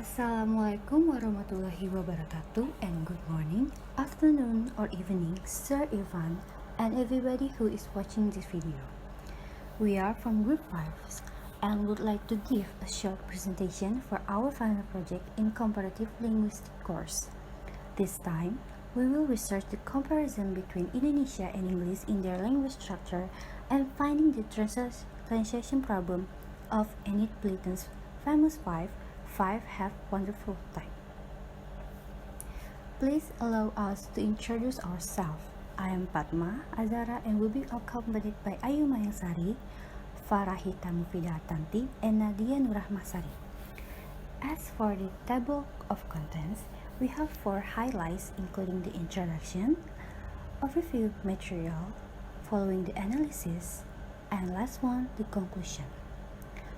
Assalamualaikum warahmatullahi wabarakatuh, and good morning, afternoon or evening, Sir Ivan and everybody who is watching this video. We are from Group 5 and would like to give a short presentation for our final project in Comparative Linguistics course. This time, we will research the comparison between Indonesia and English in their language structure and finding the translation problem of Enid Blyton's famous five have wonderful time. Please allow us to introduce ourselves. I am Padma Azara and will be accompanied by Ayu Mayangsari, Farahita Mufidatanti, and Nadia Nurahmasari. As for the table of contents, we have 4 highlights including the introduction, overview material, following the analysis, and last one, the conclusion.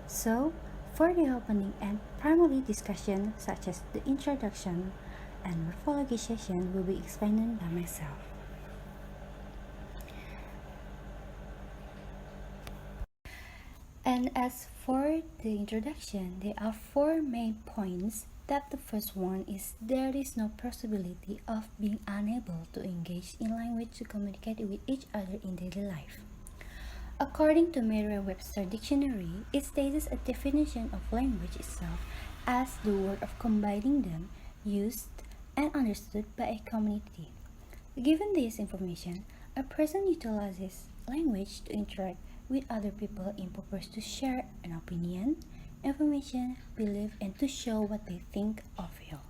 So, for the opening and primary discussion such as the introduction and morphology session will be explained by myself. And as for the introduction, there are 4 main points. That the first one is there is no possibility of being unable to engage in language to communicate with each other in daily life. According to Merriam-Webster Dictionary, it states a definition of language itself as the word of combining them, used and understood by a community. Given this information, a person utilizes language to interact with other people in purpose to share an opinion, information, belief, and to show what they think or feel.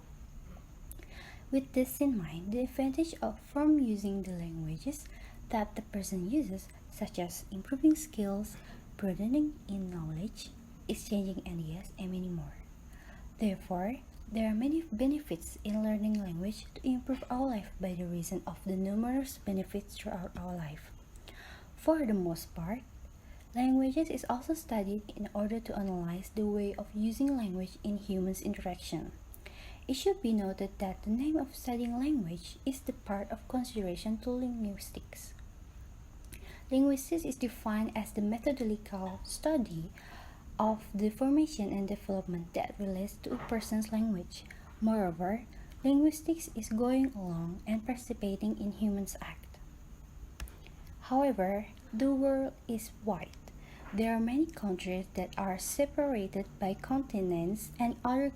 With this in mind, the advantage from using the languages that the person uses, such as improving skills, broadening in knowledge, exchanging ideas, and many more. Therefore, there are many benefits in learning language to improve our life by the reason of the numerous benefits throughout our life. For the most part, languages is also studied in order to analyze the way of using language in humans' interaction. It should be noted that the name of studying language is the part of consideration to linguistics. Linguistics is defined as the methodological study of the formation and development that relates to a person's language. Moreover, linguistics is going along and participating in humans' act. However, the world is wide. There are many countries that are separated by continents and other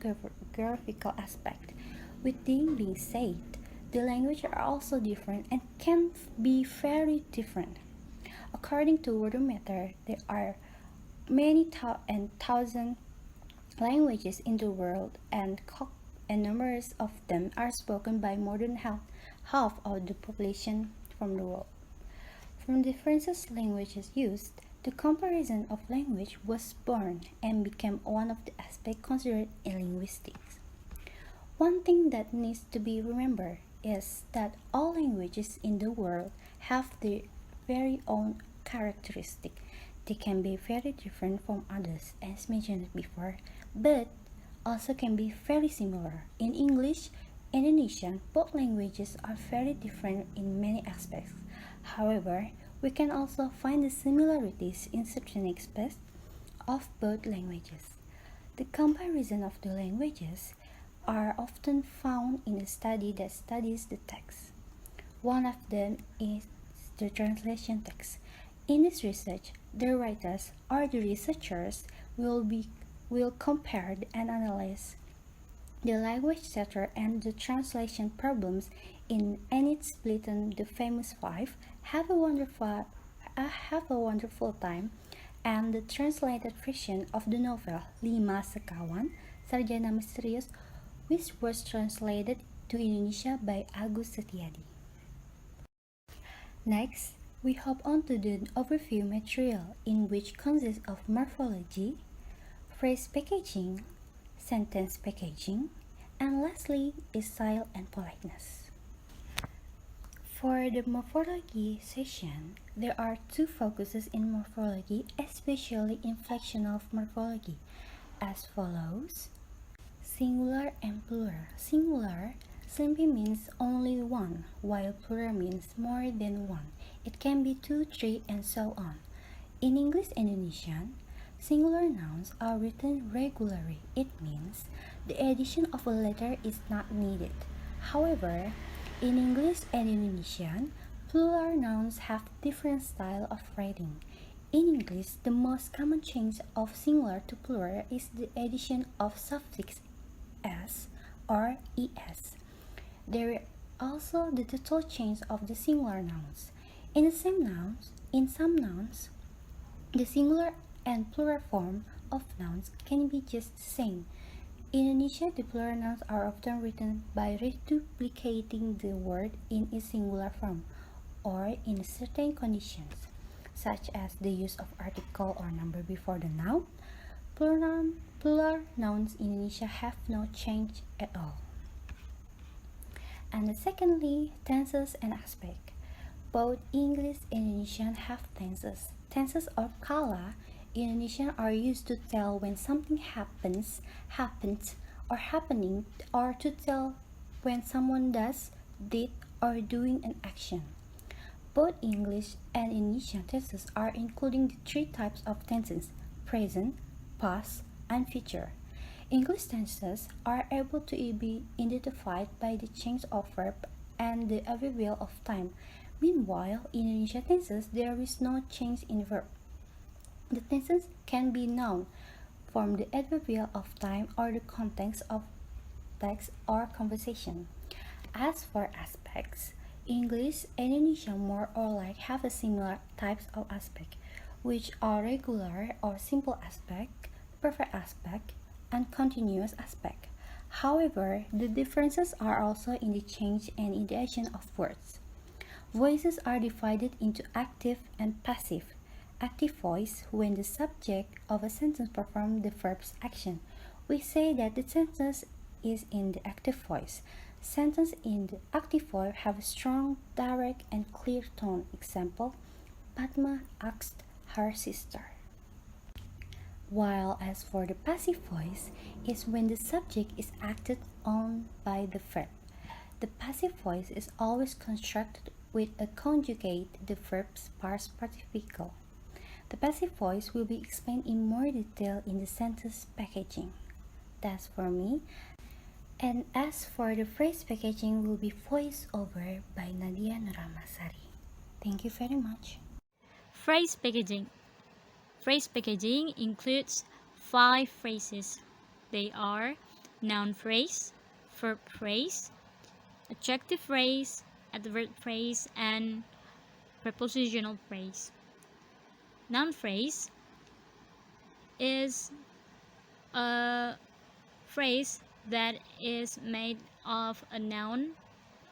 geographical aspects. With this being said, the languages are also different and can be very different. According to Worldometer, there are many thousand languages in the world, and numerous of them are spoken by more than half of the population from the world. From different languages used, the comparison of language was born and became one of the aspects considered in linguistics. One thing that needs to be remembered is that all languages in the world have their very own characteristic. They can be very different from others, as mentioned before, but also can be very similar. In English, Indonesian, both languages are very different in many aspects. However, we can also find the similarities in certain aspects of both languages. The comparison of the languages are often found in a study that studies the text. One of them is the translation text. In this research, the writers or the researchers will compare and analyze the language structure and the translation problems in Enid Blyton, the famous 5, have a wonderful time, and the translated version of the novel Lima Sekawan, Sarjana Misterius, which was translated to Indonesia by Agus Setiadi. Next, we hop on to the overview material, in which consists of morphology, phrase packaging, sentence packaging, and lastly is style and politeness. For the morphology session, there are 2 focuses in morphology, especially inflectional morphology, as follows: singular and plural. Singular simply means only one, while plural means more than one. It can be 2, 3, and so on. In English Indonesian, singular nouns are written regularly. It means the addition of a letter is not needed. However, in English and Indonesian, plural nouns have different style of writing. In English, the most common change of singular to plural is the addition of suffix s or es. There is also the total change of the singular nouns. In some nouns, the singular and plural form of nouns can be just the same. In Indonesia, the plural nouns are often written by reduplicating the word in its singular form or in certain conditions, such as the use of article or number before the noun. Plural nouns in Indonesia have no change at all. And secondly, tenses and aspect. Both English and Indonesian have tenses. Tenses or kala in Indonesian are used to tell when something happened, or happening, or to tell when someone does, did, or doing an action. Both English and Indonesian tenses are including the three types of tenses: present, past, and future. English tenses are able to be identified by the change of verb and the arrival of time. Meanwhile, in Indonesian tenses, there is no change in verb. The tenses can be noun from the adverbial of time or the context of text or conversation. As for aspects, English and Indonesian more or like have a similar types of aspect, which are regular or simple aspect, perfect aspect, and continuous aspect. However, the differences are also in the change and in the action of words. Voices are divided into active and passive. Active voice when the subject of a sentence performs the verb's action. We say that the sentence is in the active voice. Sentences in the active voice have a strong, direct, and clear tone. Example: Padma asked her sister. While as for the passive voice is when the subject is acted on by the verb. The passive voice is always constructed with a conjugate the verb's past participle. The passive voice will be explained in more detail in the sentence packaging. That's for me. And as for the phrase packaging will be voiced over by Nadia Nuramasari. Thank you very much. Phrase packaging. Phrase packaging includes 5 phrases. They are noun phrase, verb phrase, adjective phrase, adverb phrase, and prepositional phrase. Noun phrase is a phrase that is made of a noun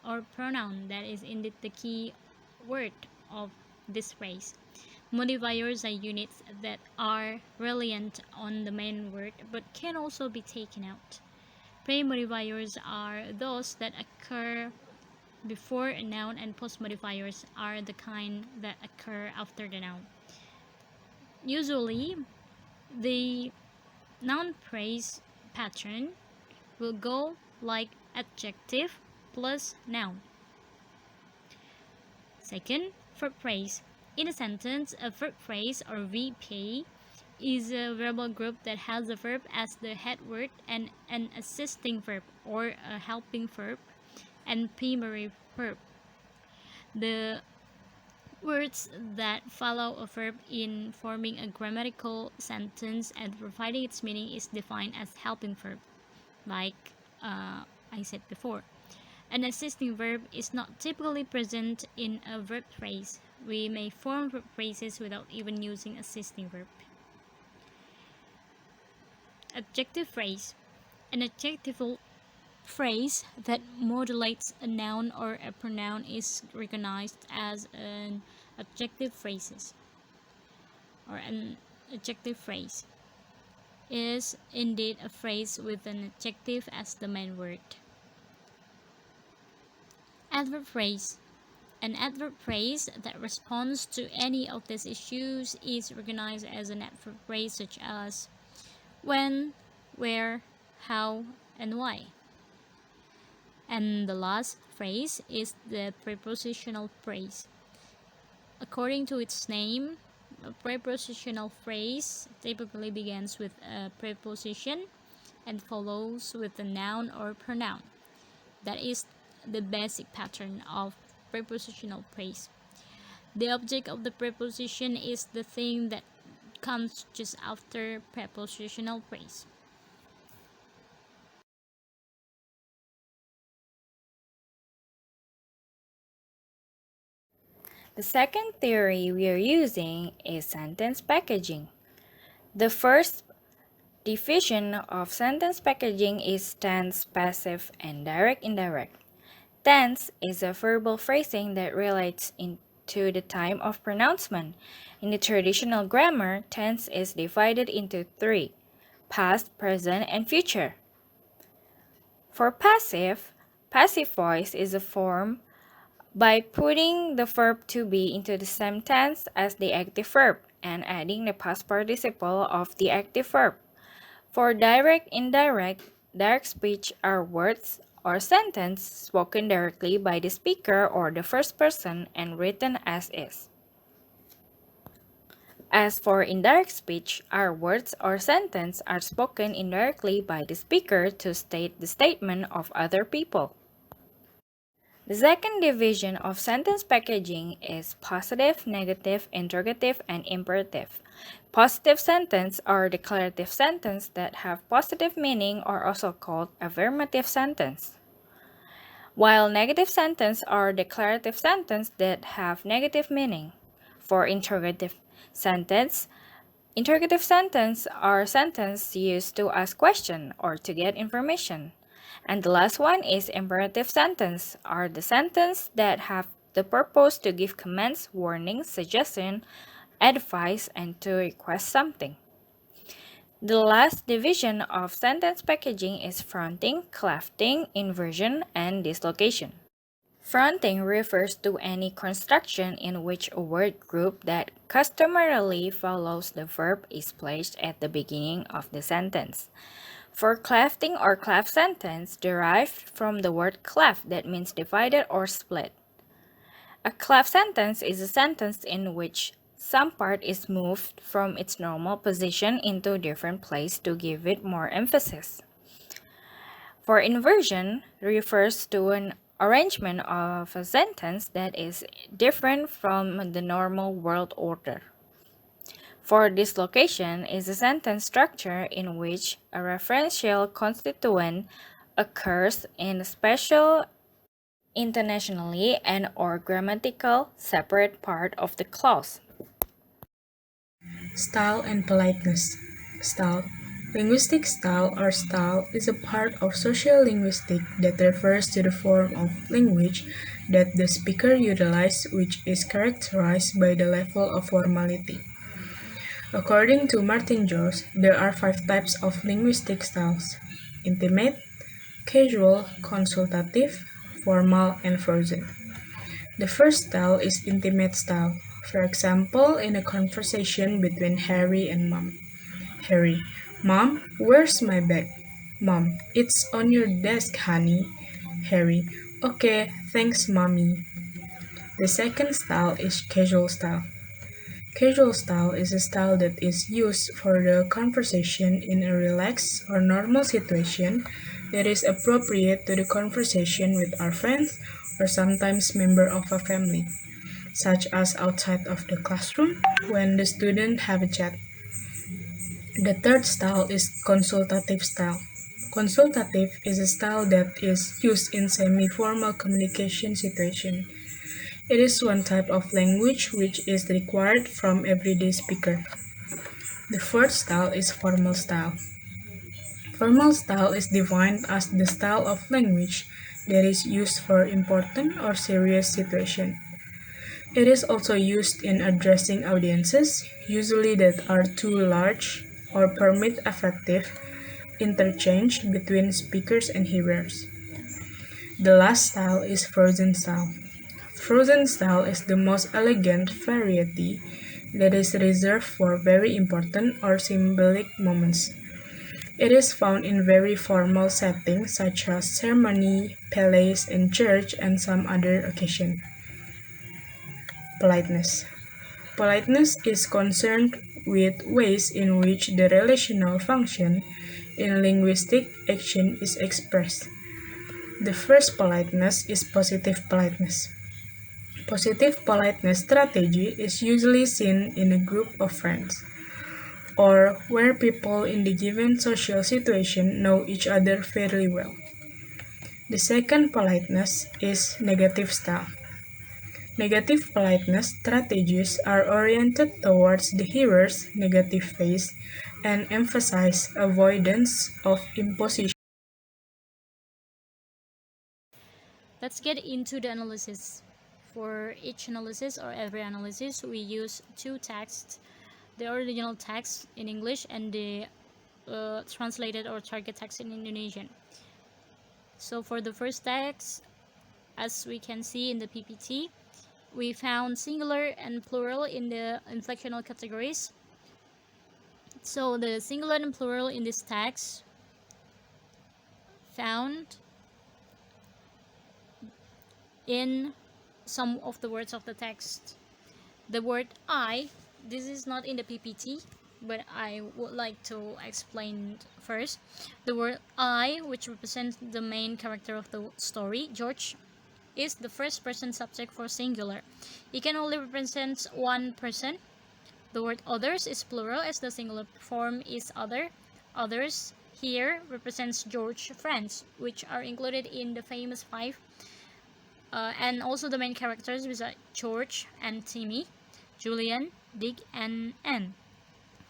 or pronoun that is indeed the key word of this phrase. Modifiers are units that are reliant on the main word but can also be taken out. Pre-modifiers are those that occur before a noun, and post-modifiers are the kind that occur after the noun. Usually, the noun phrase pattern will go like adjective plus noun. Second, verb phrase. In a sentence, a verb phrase or VP is a verbal group that has the verb as the head word and an assisting verb or a helping verb and primary verb. The words that follow a verb in forming a grammatical sentence and providing its meaning is defined as helping verb, like I said before. An assisting verb is not typically present in a verb phrase. We may form verb phrases without even using assisting verb. Adjective phrase. An adjectival phrase that modulates a noun or a pronoun is recognized as an adjective phrases, or an adjective phrase is indeed a phrase with an adjective as the main word. Adverb phrase. An adverb phrase that responds to any of these issues is recognized as an adverb phrase, such as when, where, how, and why. And the last phrase is the prepositional phrase. According to its name, a prepositional phrase typically begins with a preposition and follows with a noun or pronoun. That is the basic pattern of prepositional phrase. The object of the preposition is the thing that comes just after prepositional phrase. The second theory we are using is sentence packaging. The first division of sentence packaging is tense, passive, and direct indirect. Tense is a verbal phrasing that relates to the time of pronouncement. In the traditional grammar, tense is divided into three: past, present, and future. For passive, passive voice is a form by putting the verb to be into the same tense as the active verb and adding the past participle of the active verb. For direct, indirect, direct speech are words or sentence spoken directly by the speaker or the first person and written as is. As for indirect speech, our words or sentence are spoken indirectly by the speaker to state the statement of other people. The second division of sentence packaging is positive, negative, interrogative, and imperative. Positive sentence are declarative sentences that have positive meaning or also called affirmative sentence. While negative sentences are declarative sentences that have negative meaning. For interrogative sentence are sentences used to ask question or to get information. And the last one is imperative sentence are the sentence that have the purpose to give commands, warnings, suggestion, advice, and to request something. The last division of sentence packaging is fronting, clefting, inversion, and dislocation. Fronting refers to any construction in which a word group that customarily follows the verb is placed at the beginning of the sentence. For clefting or cleft sentence derived from the word cleft that means divided or split. A cleft sentence is a sentence in which some part is moved from its normal position into a different place to give it more emphasis. For inversion refers to an arrangement of a sentence that is different from the normal word order. For dislocation is a sentence structure in which a referential constituent occurs in a special intentionally and or grammatical separate part of the clause. Style and politeness. Style. Linguistic style or style is a part of social linguistics that refers to the form of language that the speaker utilizes, which is characterized by the level of formality. According to Martin Jones, there are 5 types of linguistic styles: intimate, casual, consultative, formal, and frozen. The first style is intimate style. For example, in a conversation between Harry and Mom. Harry: Mom, where's my bag? Mom: it's on your desk, honey. Harry: okay, thanks, mommy. The second style is casual style. Casual style is a style that is used for the conversation in a relaxed or normal situation that is appropriate to the conversation with our friends or sometimes member of a family, such as outside of the classroom when the students have a chat. The third style is consultative style. Consultative is a style that is used in semi-formal communication situation. It is one type of language which is required from everyday speaker. The fourth style is formal style. Formal style is defined as the style of language that is used for important or serious situation. It is also used in addressing audiences, usually that are too large or permit effective interchange between speakers and hearers. The last style is frozen style. Frozen style is the most elegant variety that is reserved for very important or symbolic moments. It is found in very formal settings such as ceremony, palace, and church, and some other occasion. Politeness. Politeness is concerned with ways in which the relational function in linguistic action is expressed. The first politeness is positive politeness. Positive politeness strategy is usually seen in a group of friends, or where people in the given social situation know each other fairly well. The second politeness is negative style. Negative politeness strategies are oriented towards the hearer's negative phase and emphasize avoidance of imposition. Let's get into the analysis. For each analysis or every analysis, we use two texts: the original text in English and the translated or target text in Indonesian. So for the first text, as we can see in the PPT, we found singular and plural in the inflectional categories. So the singular and plural in this text found in some of the words of the text. The word I, this is not in the PPT, but I would like to explain first. The word I, which represents the main character of the story, George, is the first person subject for singular. It can only represent one person. The word others is plural as the singular form is other. Others here represents George friends, which are included in the famous five. And also the main characters besides George and Timmy, Julian, Dick, and Anne.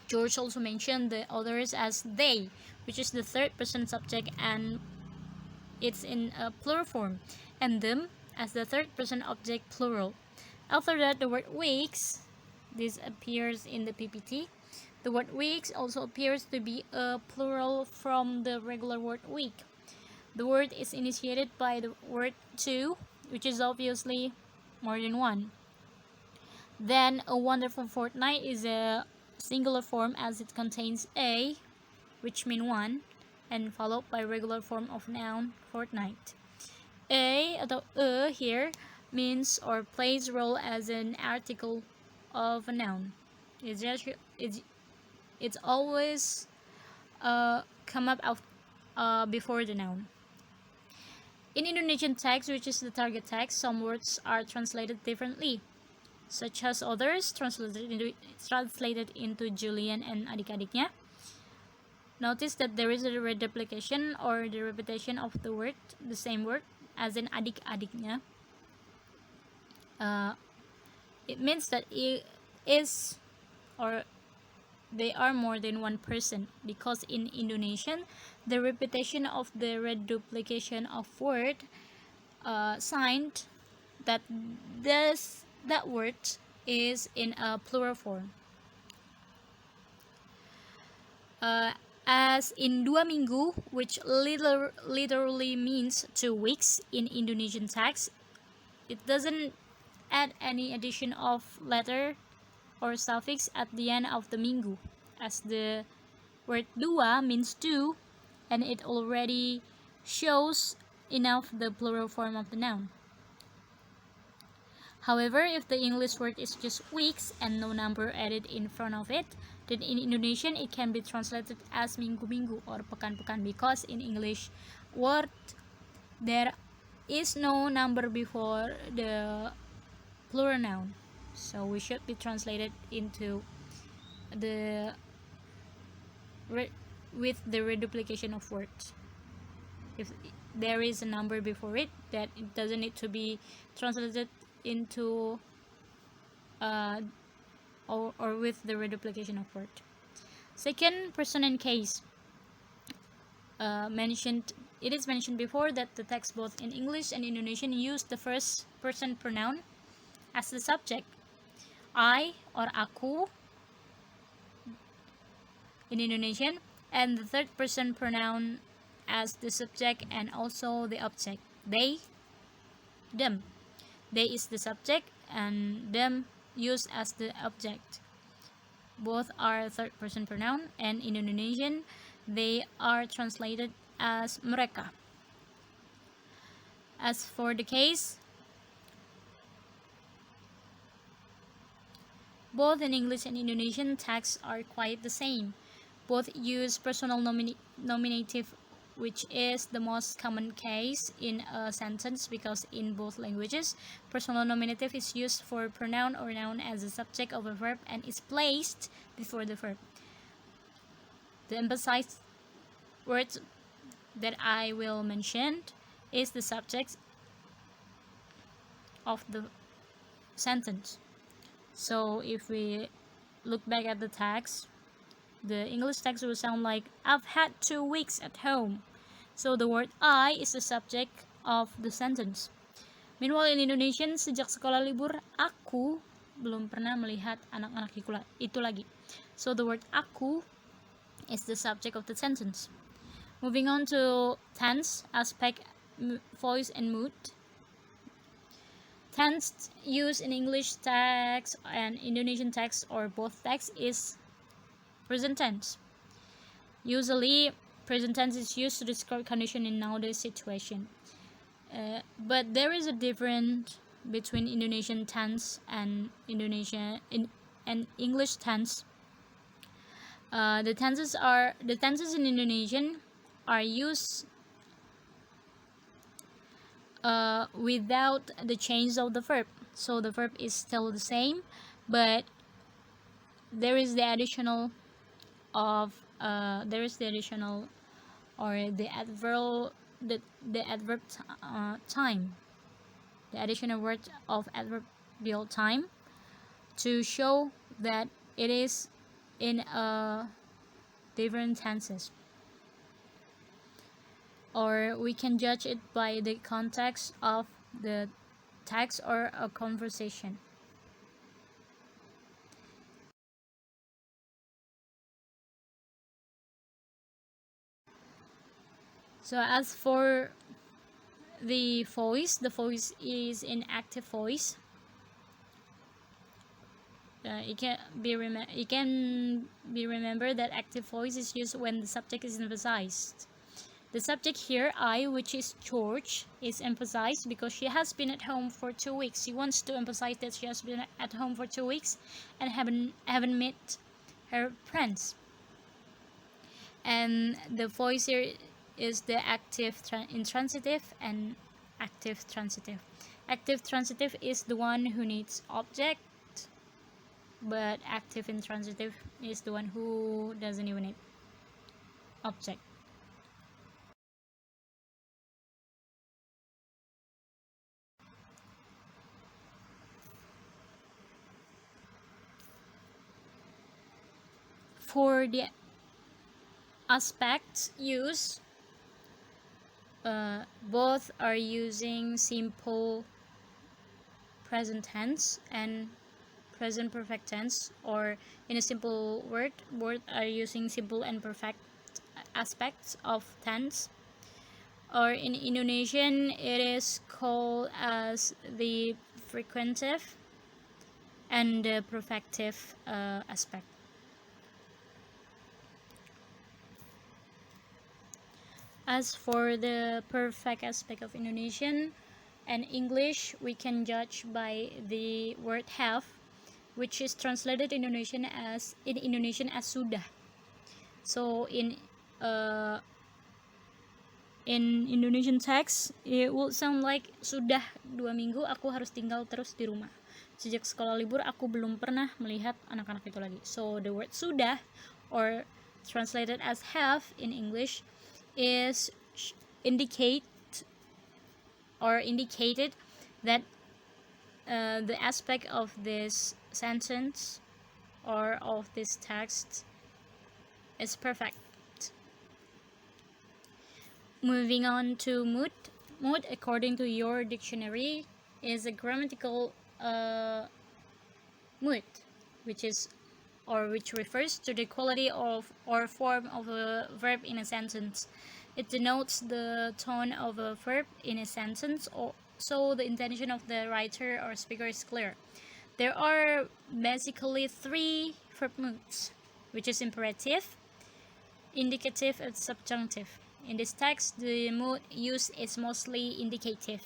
George also mentioned the others as they, which is the third person subject, and it's in a plural form, and them as the third person object plural. After that, the word weeks, this appears in the PPT. The word weeks also appears to be a plural from the regular word week. The word is initiated by the word two, which is obviously more than one. Then a wonderful fortnight is a singular form as it contains a, which means one, and followed by regular form of noun fortnight. A atau here means or plays role as an article of a noun. It's always come up before the noun. In Indonesian text, which is the target text, some words are translated differently, such as others translated into Julian and adik-adiknya. Notice that there is a reduplication or the repetition of the word, the same word, as in adik-adiknya. It means that it is or they are more than one person, because in Indonesian, the repetition of the reduplication of word signed that that word is in a plural form. As in dua minggu, which literally means 2 weeks in Indonesian text, it doesn't add any addition of letter or suffix at the end of the minggu, as the word dua means 2 and it already shows enough the plural form of the noun. However, if the English word is just weeks and no number added in front of it, then in Indonesian it can be translated as minggu-minggu or pekan-pekan, because in English word there is no number before the plural noun. So we should be translated into the with the reduplication of words. If there is a number before it, that it doesn't need to be translated into or with the reduplication of word. Second person and case. It is mentioned before that the text both in English and Indonesian use the first person pronoun as the subject. I or aku in Indonesian, and the third person pronoun as the subject and also the object. They, them. They is the subject and them used as the object. Both are third person pronoun, and in Indonesian they are translated as mereka. As for the case, both in English and Indonesian texts are quite the same. Both use personal nominative, which is the most common case in a sentence because in both languages, personal nominative is used for pronoun or noun as a subject of a verb and is placed before the verb. The emphasized words that I will mention is the subject of the sentence. So if we look back at the text, the English text will sound like, I've had 2 weeks at home. So the word I is the subject of the sentence. Meanwhile in Indonesian, sejak sekolah libur, aku belum pernah melihat anak-anak itu lagi. So the word aku is the subject of the sentence. Moving on to tense, aspect, voice, and mood. Tense used in English text and Indonesian text or both texts is present tense. Usually, present tense is used to describe condition in nowadays situation. But there is a difference between Indonesian tense and English tense. The tenses in Indonesian are used without the change of the verb. So the verb is still the same, but there is the additional of or the adverb time, the additional word of adverbial time to show that it is in different tenses, or we can judge it by the context of the text or a conversation. So as for the voice is in active voice. It can be remembered that active voice is used when the subject is emphasized. The subject here, I, which is George, is emphasized because she has been at home for 2 weeks. She wants to emphasize that she has been at home for 2 weeks and haven't met her friends. And the voice here is the active intransitive and active transitive. Active transitive is the one who needs object, but active intransitive is the one who doesn't even need object. For the aspects used, both are using simple present tense and present perfect tense, or in a simple word, both are using simple and perfect aspects of tense, or in Indonesian it is called as the frequentive and the perfective aspect. As for the perfect aspect of Indonesian and English, we can judge by the word have, which is translated in Indonesian as sudah. So in Indonesian text, it will sound like sudah 2 minggu aku harus tinggal terus di rumah. Sejak sekolah libur aku belum pernah melihat anak-anak itu lagi. So the word sudah, or translated as have in English, is indicated that the aspect of this sentence or of this text is perfect. Moving on to mood. Mood, according to your dictionary, is a grammatical mood, which refers to the quality of or form of a verb in a sentence. It denotes the tone of a verb in a sentence, so the intention of the writer or speaker is clear. There are basically 3 verb moods, which is imperative, indicative, and subjunctive. In this text, the mood used is mostly indicative,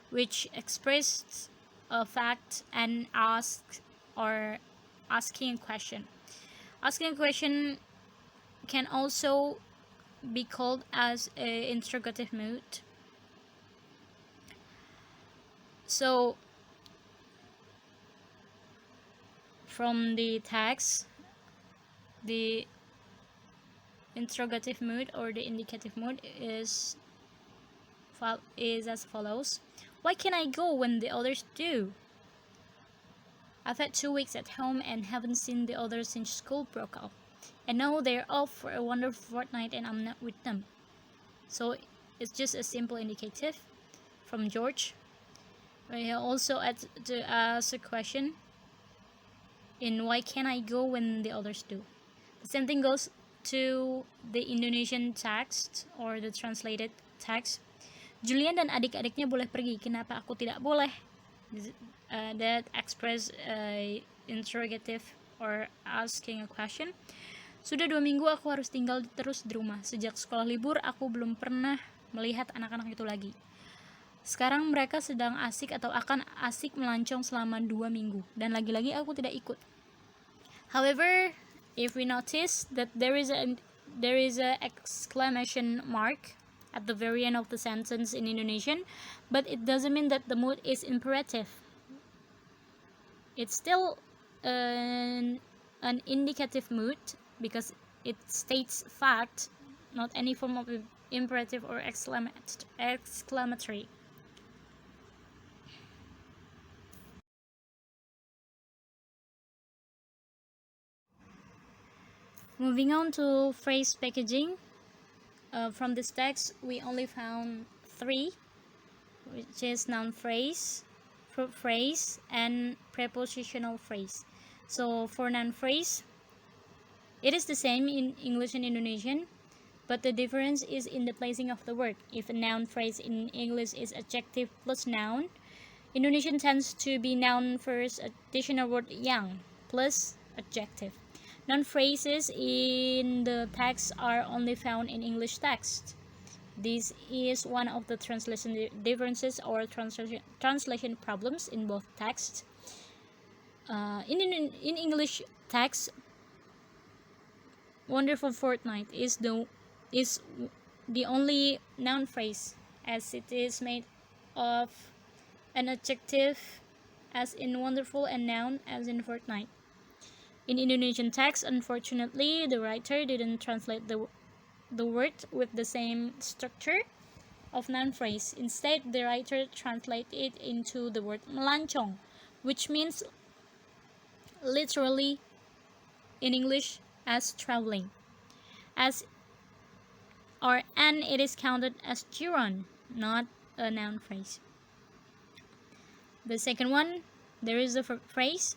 which expresses a fact and asking a question. Asking a question can also be called as a interrogative mood. So from the text, the interrogative mood or the indicative mood is as follows. Why can't I go when the others do? I've had 2 weeks at home and haven't seen the others since school broke up. And now they're off for a wonderful fortnight and I'm not with them. So it's just a simple indicative from George. We also had to ask a question in why can't I go when the others do. The same thing goes to the Indonesian text or the translated text. Julian dan adik-adiknya boleh pergi, kenapa aku tidak boleh? That express interrogative or asking a question. Sudah 2 minggu aku harus tinggal terus di rumah. Sejak sekolah libur, aku belum pernah melihat anak-anak itu lagi. Sekarang mereka sedang asik atau akan asik melancong selama 2 minggu. Dan lagi-lagi aku tidak ikut. However, if we notice that there is a exclamation mark at the very end of the sentence in Indonesian, but it doesn't mean that the mood is imperative. It's still an indicative mood because it states fact, not any form of imperative or exclamatory. Moving on to phrase packaging. From this text, we only found 3, which is noun phrase, verb phrase, and prepositional phrase. So for noun phrase, it is the same in English and Indonesian, but the difference is in the placing of the word. If a noun phrase in English is adjective plus noun, Indonesian tends to be noun first, additional word yang plus adjective. Noun phrases in the text are only found in English text. This is one of the translation differences or translation problems in both texts. In English text, wonderful fortnight is the only noun phrase, as it is made of an adjective as in wonderful and noun as in fortnight. In Indonesian text, unfortunately, the writer didn't translate the word with the same structure of noun phrase. Instead, the writer translated it into the word melancong, which means literally in English as traveling. And it is counted as gerund, not a noun phrase. The second one, there is the verb phrase.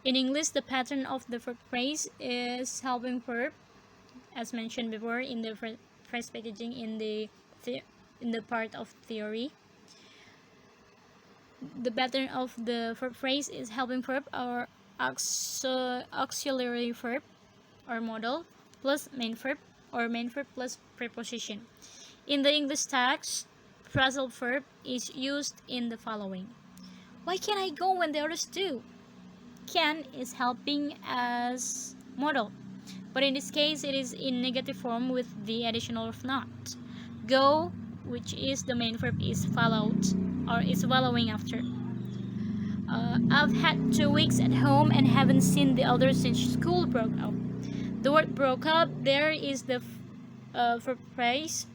In English, the pattern of the verb phrase is helping verb, as mentioned before in the phrase packaging in the part of theory. The pattern of the verb phrase is helping verb or auxiliary verb or modal plus main verb or main verb plus preposition. In the English text, phrasal verb is used in the following. Why can't I go when the others do? Can is helping as modal, but in this case it is in negative form with the additional of not. Go, which is the main verb, is followed or is following after. I've had 2 weeks at home and haven't seen the others since school broke up. The word broke up there is the verb phrase,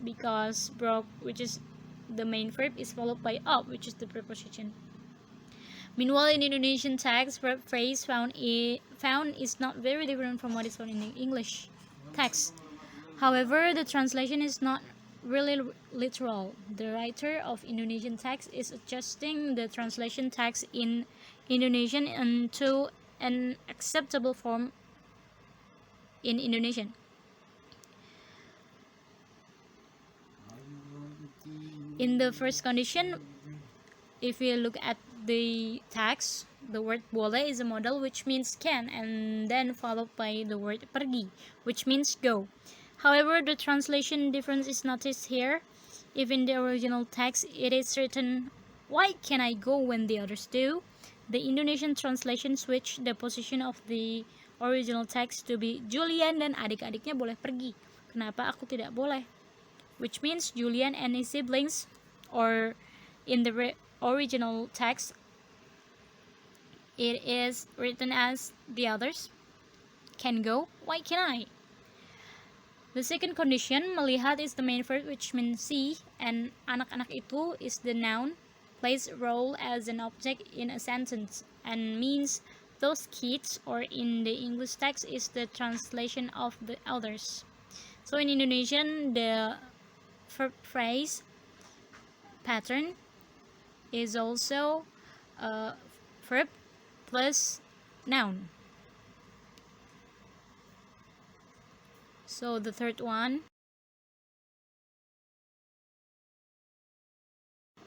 because broke, which is the main verb, is followed by up, which is the preposition. Meanwhile, in Indonesian text, verb phrase found is not very different from what is found in the English text. However, the translation is not really literal. The writer of Indonesian text is adjusting the translation text in Indonesian into an acceptable form in Indonesian. In the first condition, if we look at the text, the word boleh is a modal, which means can, and then followed by the word pergi, which means go. However, the translation difference is noticed here. If in the original text it is written, why can I go when the others do? The Indonesian translation switched the position of the original text to be Julian dan adik-adiknya boleh pergi, Kenapa aku tidak boleh? Which means Julian and his siblings, or in the original text, it is written as the others can go. Why can I? The second condition, melihat is the main verb, which means see, and anak-anak itu is the noun, plays a role as an object in a sentence, and means those kids, or in the English text is the translation of the others. So in Indonesian, the verb phrase pattern is also a verb plus noun. So the third one,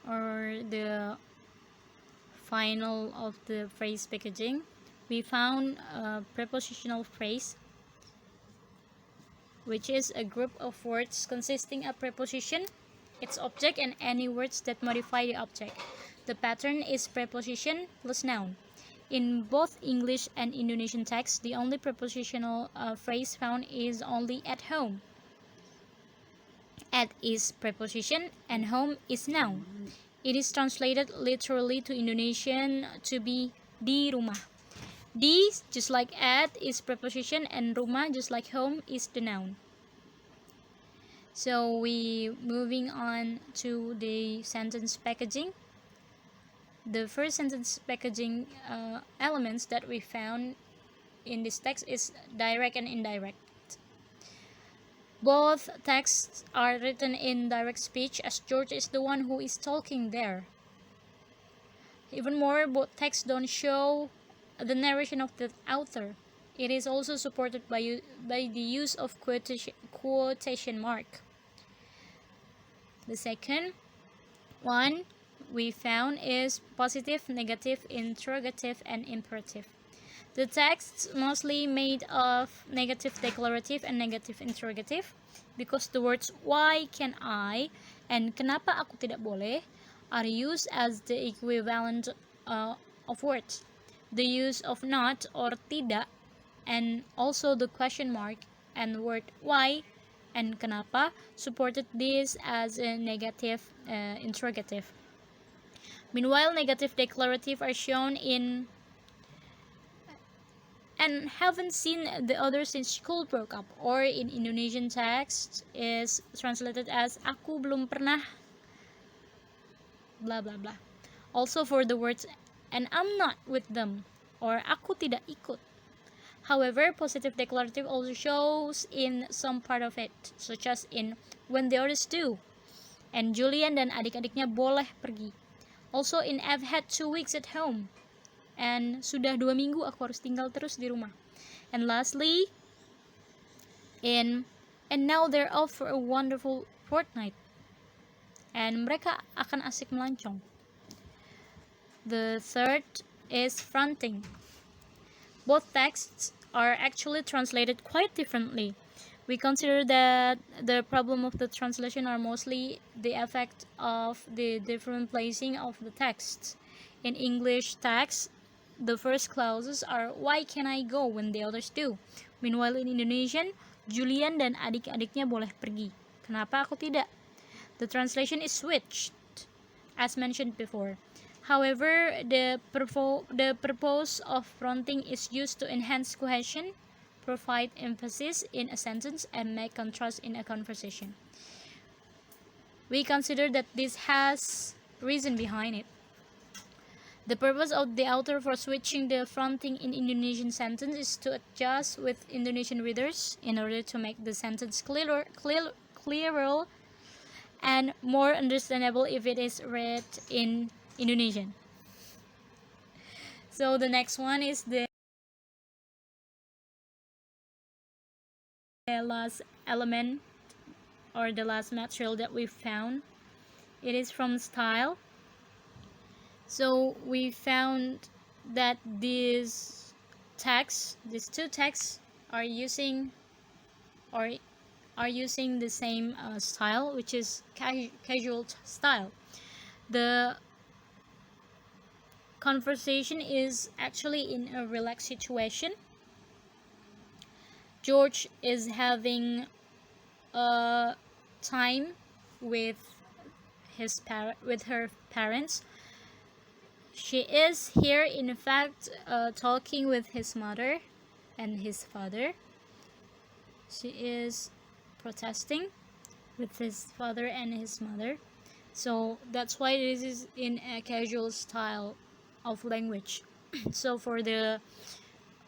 or the final of the phrase packaging, we found a prepositional phrase, which is a group of words consisting of preposition, its object, and any words that modify the object. The pattern is preposition plus noun. In both English and Indonesian texts, the only prepositional phrase found is only at home. At is preposition and home is noun. It is translated literally to Indonesian to be di rumah. Di, just like at, is preposition, and rumah, just like home, is the noun. So we moving on to the sentence packaging. The first sentence packaging elements that we found in this text is direct and indirect. Both texts are written in direct speech, as George is the one who is talking there. Even more, both texts don't show the narration of the author. It is also supported by the use of quotation mark. The second one we found is positive, negative, interrogative, and imperative. The texts mostly made of negative declarative and negative interrogative, because the words why can I and kenapa aku tidak boleh are used as the equivalent of words. The use of not or tidak, and also the question mark and word why and kenapa supported this as a negative interrogative. Meanwhile, negative declarative are shown in and haven't seen the other since school broke up, or in Indonesian text is translated as aku belum pernah blah blah blah. Also for the words and I'm not with them, or aku tidak ikut. However, positive declarative also shows in some part of it, such as in when the others do, and Julian dan adik-adiknya boleh pergi. Also in I've had 2 weeks at home, and sudah 2 minggu aku harus tinggal terus di rumah. And lastly, in and now they're off for a wonderful fortnight, and mereka akan asik melancong. The third is fronting. Both texts are actually translated quite differently. We consider that the problem of the translation are mostly the effect of the different placing of the text. In English text, the first clauses are why can I go when the others do. Meanwhile in Indonesian, Julian dan adik-adiknya boleh pergi. Kenapa aku tidak? The translation is switched, as mentioned before. However, the purpose of fronting is used to enhance cohesion, provide emphasis in a sentence, and make contrast in a conversation. We consider that this has reason behind it. The purpose of the author for switching the fronting in Indonesian sentence is to adjust with Indonesian readers in order to make the sentence clearer and more understandable if it is read in Indonesian. So the next one is the last element, or the last material that we found. It is from style. So we found that these two texts are using the same style, which is casual style. The conversation is actually in a relaxed situation. George is having time with with her parents. She is here, in fact, talking with his mother and his father. She is protesting with his father and his mother. So that's why this is in a casual style of language. So for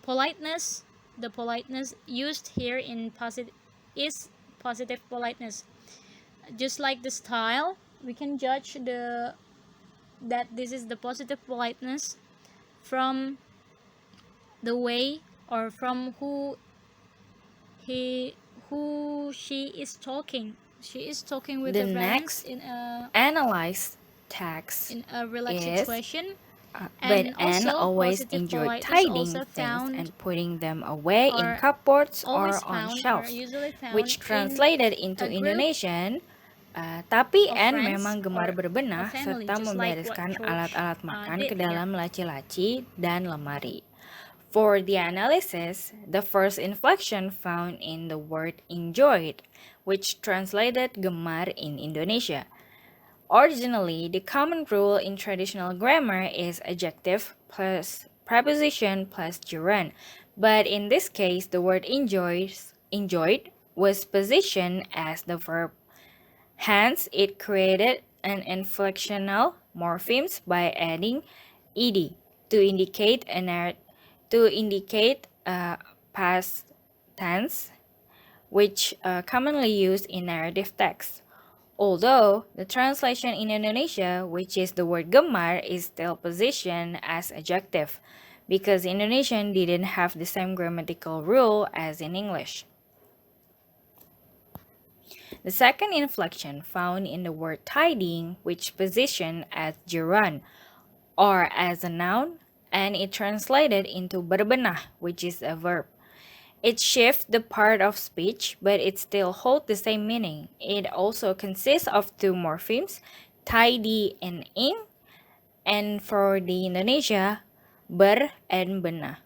politeness, the politeness used here in positive is positive politeness. Just like the style, we can judge that this is the positive politeness from the way, or from he who she is talking. She is talking with The her parents next analyzed text in a relaxed is situation. but And Anne also always positive enjoyed politeness tidying also things found, and putting them away in or cupboards or always on found, or shelves, usually found which in translated into a group Indonesian. Tapi of Anne friends memang gemar or a berbenah family, serta just like what membereskan George alat-alat makan did ke here. dalam laci-laci dan lemari. For the analysis, the first inflection found in the word enjoyed, which translated gemar in Indonesia. Originally, the common rule in traditional grammar is adjective plus preposition plus gerund, but in this case, the word enjoyed was positioned as the verb. Hence, it created an inflectional morphemes by adding ed to indicate past tense, which commonly used in narrative text. Although the translation in Indonesia, which is the word gemar, is still positioned as adjective, because Indonesian didn't have the same grammatical rule as in English. The second inflection found in the word tidying, which positioned as gerund or as a noun, and it translated into berbenah, which is a verb. It shifts the part of speech, but it still holds the same meaning. It also consists of two morphemes, tidy and ing, and for the Indonesia, ber and benah.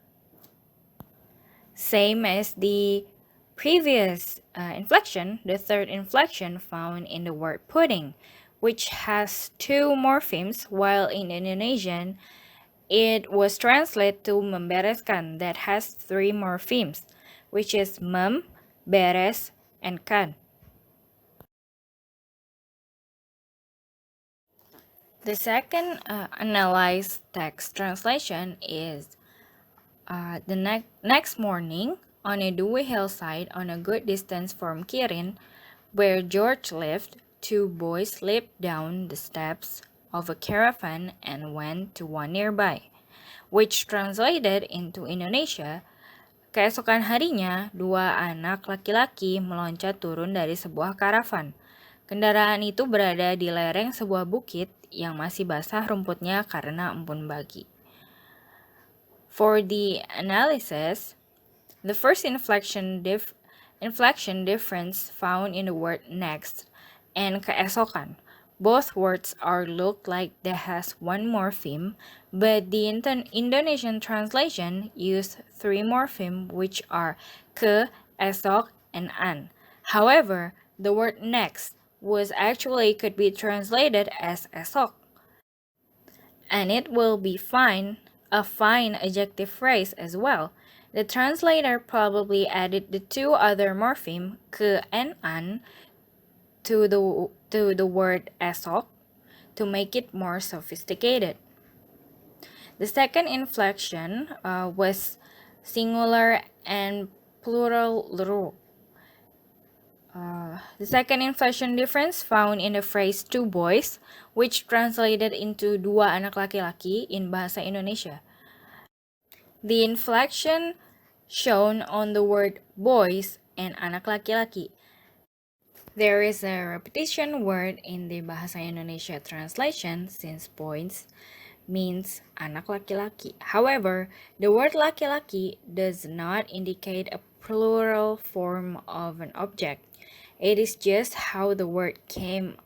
Same as the previous inflection, the third inflection found in the word pudding, which has two morphemes, while in Indonesian, it was translated to membereskan, that has three morphemes, which is mem, beres, and kan. The second analyzed text translation is the next morning, on a dewy hillside on a good distance from Kirin, where George lived, two boys slipped down the steps of a caravan and went to one nearby, which translated into Indonesia, keesokan harinya, dua anak laki-laki meloncat turun dari sebuah karavan. Kendaraan itu berada di lereng sebuah bukit yang masih basah rumputnya karena embun pagi. For the analysis, the first inflection difference found in the word next and keesokan. Both words are look like they has one morpheme, but the Indonesian translation use three morpheme, which are ke, esok, and an. However, the word next was actually could be translated as esok, and it will be a fine adjective phrase as well. The translator probably added the two other morpheme ke and an to the word esok to make it more sophisticated. The second inflection was singular and plural ru. The second inflection difference found in the phrase two boys, which translated into dua anak laki-laki in bahasa Indonesia. The inflection shown on the word boys and anak laki-laki. There is a repetition word in the bahasa Indonesia translation since boys means anak laki-laki. However, the word laki-laki does not indicate a plural form of an object. It is just how the word came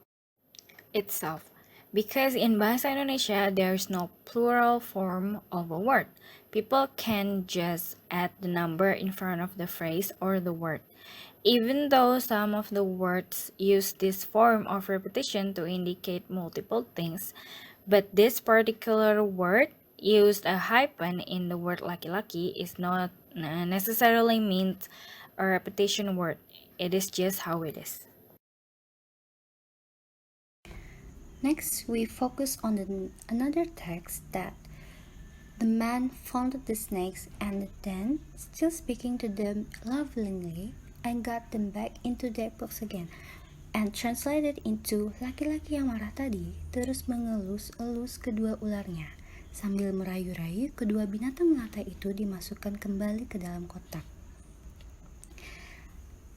itself. Because in Bahasa Indonesia, there is no plural form of a word. People can just add the number in front of the phrase or the word. Even though some of the words use this form of repetition to indicate multiple things, but this particular word used a hyphen in the word laki-laki is not necessarily means a repetition word. It is just how it is. Next, we focus on another text that the man found the snakes and then, still speaking to them lovingly, and got them back into their box again, and translated into laki-laki yang marah tadi terus mengelus-elus kedua ularnya. Sambil merayu-rayu, kedua binatang melata itu dimasukkan kembali ke dalam kotak.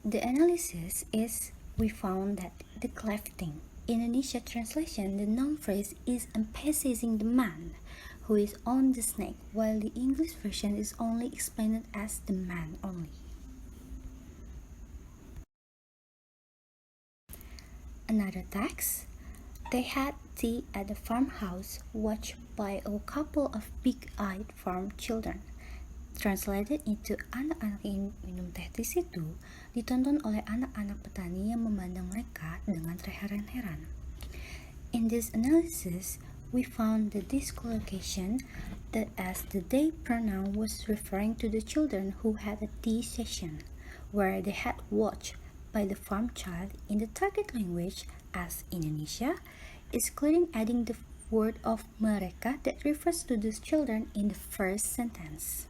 The analysis is we found that the clefting. In Indonesia translation, the noun phrase is emphasizing the man who is on the snake, while the English version is only explained as the man only. Another text. They had tea at the farmhouse, watched by a couple of big-eyed farm children. Translated into anak-anak yang minum teh di situ ditonton oleh anak-anak petani yang memandang mereka dengan terheran-heran. In this analysis, we found the discollocation that as the they pronoun was referring to the children who had a tea session, where they had watched by the farm child in the target language as Indonesia, excluding adding the word of mereka that refers to those children in the first sentence.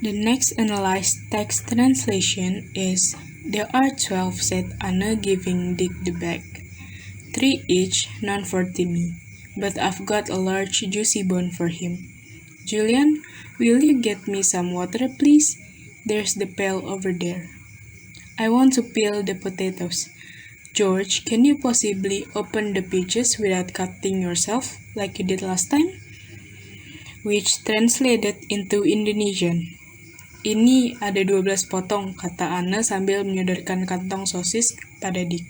The next analyzed text translation is there are 12 said Anna giving Dick the bag. 3 each, none for Timmy, but I've got a large juicy bone for him. Julian, will you get me some water please? There's the pail over there. I want to peel the potatoes. George, can you possibly open the peaches without cutting yourself like you did last time? Which translated into Indonesian. Ini ada 12 potong, kata Anna sambil menyodorkan kantong sosis pada Dick.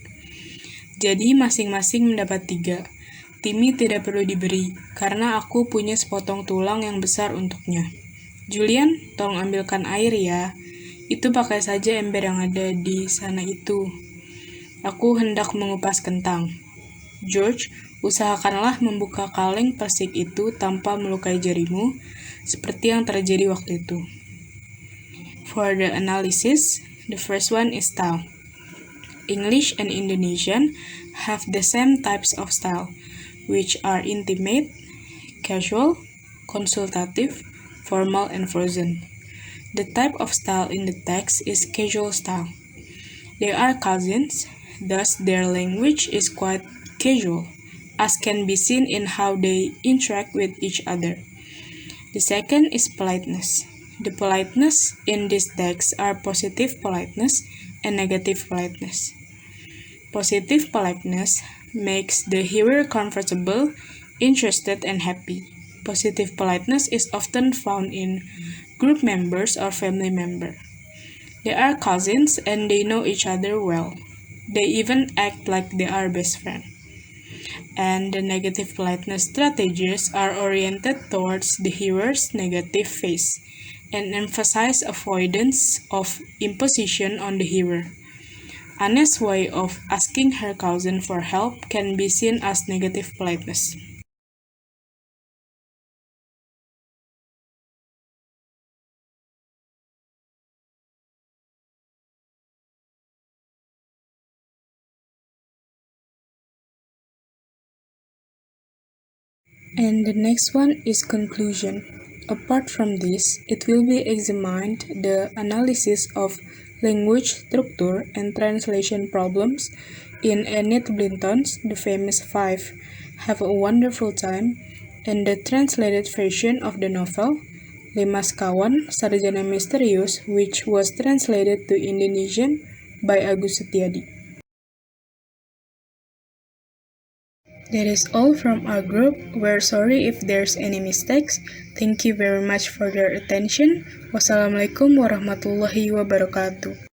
Jadi masing-masing mendapat 3. Timmy tidak perlu diberi, karena aku punya sepotong tulang yang besar untuknya. Julian, tolong ambilkan air ya. Itu pakai saja ember yang ada di sana itu. Aku hendak mengupas kentang. George, usahakanlah membuka kaleng persik itu tanpa melukai jarimu, seperti yang terjadi waktu itu. For the analysis, the first one is style. English and Indonesian have the same types of style, which are intimate, casual, consultative, formal, and frozen. The type of style in the text is casual style. They are cousins, thus their language is quite casual, as can be seen in how they interact with each other. The second is politeness. The politeness in this text are positive politeness and negative politeness. Positive politeness makes the hearer comfortable, interested, and happy. Positive politeness is often found in group members or family members. They are cousins and they know each other well. They even act like they are best friends. And the negative politeness strategies are oriented towards the hearer's negative phase and emphasize avoidance of imposition on the hearer. Anna's way of asking her cousin for help can be seen as negative politeness. And the next one is conclusion. Apart from this, it will be examined the analysis of language structure and translation problems in Enid Blyton's The Famous Five, Have a Wonderful Time, and the translated version of the novel Lima Sekawan Sarjana Misterius, which was translated to Indonesian by Agus Setiadi. That is all from our group. We're sorry if there's any mistakes. Thank you very much for your attention. Wassalamualaikum warahmatullahi wabarakatuh.